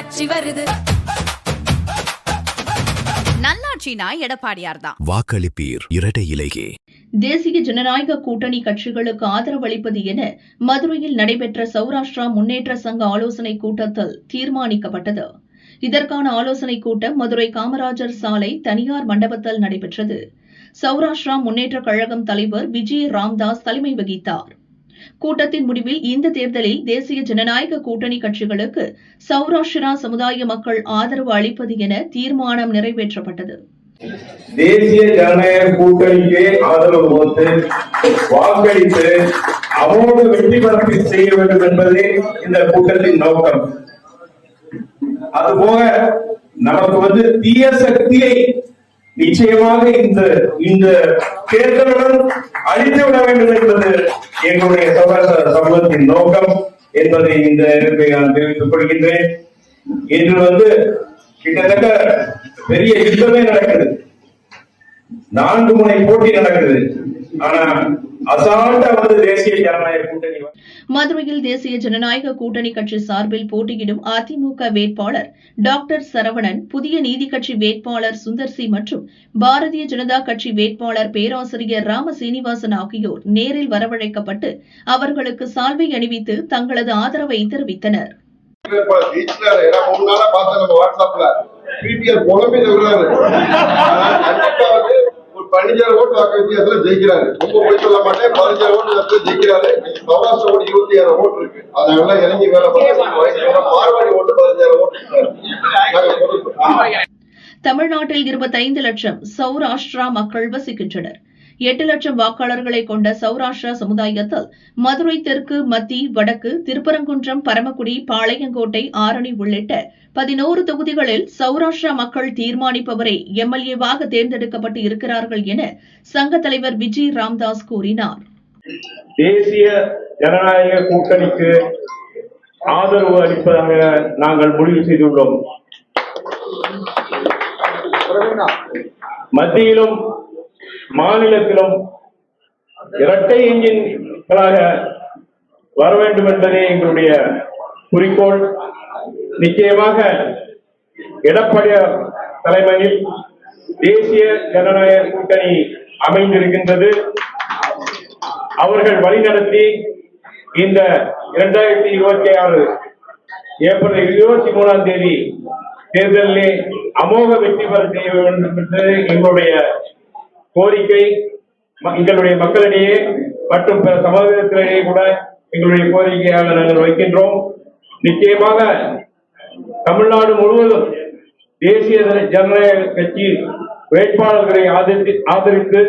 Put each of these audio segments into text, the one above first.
நல்லாட்சி வருது. நல்லாட்சினா எடப்பாடியார் தான். வாக்களிப்பீர் இரட்டை இலையே. தேசிய ஜனநாயக கூட்டணி கட்சிகளுக்கு ஆதரவளிப்பது என மதுரையில் நடைபெற்ற சௌராஷ்டிரா முன்னேற்ற சங்க ஆலோசனைக் கூட்டத்தில் தீர்மானிக்கப்பட்டது. இதற்கான ஆலோசனைக் கூட்டம் மதுரை காமராஜர் சாலை தனியார் மண்டபத்தில் நடைபெற்றது. சௌராஷ்டிரா முன்னேற்றக் கழகம் தலைவர் விஜய் ராம்தாஸ் தலைமை வகித்தார். கூட்டத்தின் முடிவில் இந்த தேர்தலில் தேசிய ஜனநாயக கூட்டணி கட்சிகளுக்கு சௌராஷ்டிரா சமுதாய மக்கள் ஆதரவு அளிப்பது என தீர்மானம் நிறைவேற்றப்பட்டது. தேசிய ஜனநாயக கூட்டணிக்கு ஆதரவு கொடுத்து வாக்களித்து அமோக வெற்றி பெற செய்ய வேண்டும் என்பதே இந்த கூட்டத்தின் நோக்கம். அதுபோக நமக்கு தீய சக்தியை நிச்சயமாக இந்த தேர்தலுடன் அழித்துவிட வேண்டும் என்பது எங்களுடைய சௌராஷ்டிர சமூகத்தின் நோக்கம் என்பதை இந்த நான் தெரிவித்துக் கொள்கின்றேன். இன்று கிட்டத்தட்ட பெரிய யுத்தமே நடக்குது. 4 முனை போட்டி நடக்குது. ஆனா அசால்ட்டா தேசிய ஜனநாயக கூட்டணி. மதுரையில் தேசிய ஜனநாயக கூட்டணி கட்சி சார்பில் போட்டியிடும் அதிமுக வேட்பாளர் டாக்டர் சரவணன், புதிய நீதி கட்சி வேட்பாளர் சுந்தர்சி மற்றும் பாரதிய ஜனதா கட்சி வேட்பாளர் பேராசிரியர் ராம சீனிவாசன் ஆகியோர் நேரில் வரவழைக்கப்பட்டு அவர்களுக்கு சால்வை அணிவித்து தங்களது ஆதரவை தெரிவித்தனர். பதினஞ்சாயிரம் ஓட்டு வாக்கு வித்தியாசத்துல ஜெயிக்கிறாரு. ரொம்ப போய் சொல்ல மாட்டேன், 15,000 ஓட்டு ஜெயிக்கிறாரு. சௌராஷ்டிரா ஓட்டு 26,000 ஓட்டு இருக்கு. அதனால இறங்கி வேலை பார்வாடி ஓட்டு 15,000 ஓட்டு. தமிழ்நாட்டில் 25 லட்சம் சௌராஷ்டிரா மக்கள் வசிக்கின்றனர். 8 லட்சம் வாக்காளர்களை கொண்ட சௌராஷ்டிரா சமுதாயத்தில் மதுரை தெற்கு, மத்தி, வடக்கு, திருப்பரங்குன்றம், பரமக்குடி, பாளையங்கோட்டை, ஆரணி உள்ளிட்ட 11 தொகுதிகளில் சௌராஷ்டிரா மக்கள் தீர்மானிப்பவரை எம்எல்ஏவாக தேர்ந்தெடுக்கப்பட்டு இருக்கிறார்கள் என சங்க தலைவர் விஜய் ராம்தாஸ் கூறினார். தேசிய ஜனநாயக கூட்டணிக்கு ஆதரவு அளிப்பதாக நாங்கள் முடிவு செய்துள்ளோம். மத்தியிலும் மாநிலத்திலும் இரட்டை என்ஜின்களாக வர வேண்டும் என்பதே எங்களுடைய குறிக்கோள். நிச்சயமாக எடப்பாடியார் தலைமையில் தேசிய ஜனநாயக கூட்டணி அமைந்திருக்கின்றது. அவர்கள் வழிநடத்தி இந்த 2026 ஏப்ரல் 23ஆம் தேதி தேர்தலிலே அமோக வெற்றி பெற செய்ய வேண்டும் என்பது எங்களுடைய கோரிக்கை. எங்களுடைய மக்களிடையே மற்றும் பிற சமூகத்திலேயே கூட எங்களுடைய கோரிக்கையாக நாங்கள் வைக்கின்றோம். நிச்சயமாக தமிழ்நாடு முழுவதும் தேசிய ஜனநாயக கட்சி வேட்பாளர்களை ஆதரித்து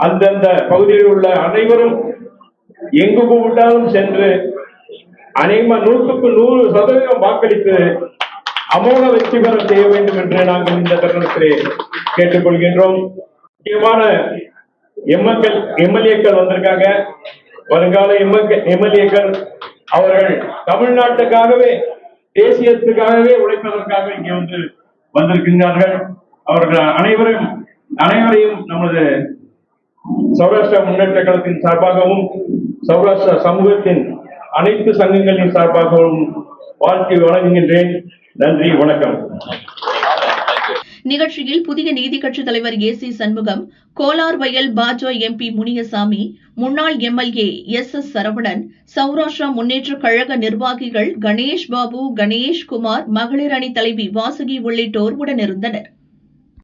அந்தந்த பகுதியில் உள்ள அனைவரும் எங்கு கூப்பிட்டாலும் சென்று 100க்கு 100% வாக்களித்து அமோக வெற்றி பெற செய்ய வேண்டும் என்று நாங்கள் இந்த தருணத்திலே கேட்டுக்கொள்கின்றோம். முக்கியமான எம்எல்ஏக்கள் வந்திருக்காங்க. வருங்கால எம்எல்ஏக்கள் அவர்கள் தமிழ்நாட்டுக்காகவே தேசியத்துக்காகவே உழைப்பதற்காக இங்கே வந்திருக்கின்றார்கள். அவர்கள் அனைவரையும் நமது சௌராஷ்டிரா முன்னேற்ற கழகத்தின் சார்பாகவும் சௌராஷ்டிரா சமூகத்தின் அனைத்து சங்கங்களின் சார்பாகவும் வாழ்த்தி வழங்குகின்றேன். நன்றி, வணக்கம். நிகழ்ச்சியில் புதிய நீதி கட்சி தலைவர் ஏசி சண்முகம், கோலார் வயல் பாஜ எம்பி முனியசாமி, முன்னாள் எம்எல்ஏ எஸ் சரவணன், சௌராஷ்டிரா முன்னேற்ற கழக நிர்வாகிகள் கணேஷ் பாபு, கணேஷ் குமார், மகளிர் அணி தலைவி வாசுகி உள்ளிட்டோர் உடனிருந்தனர்.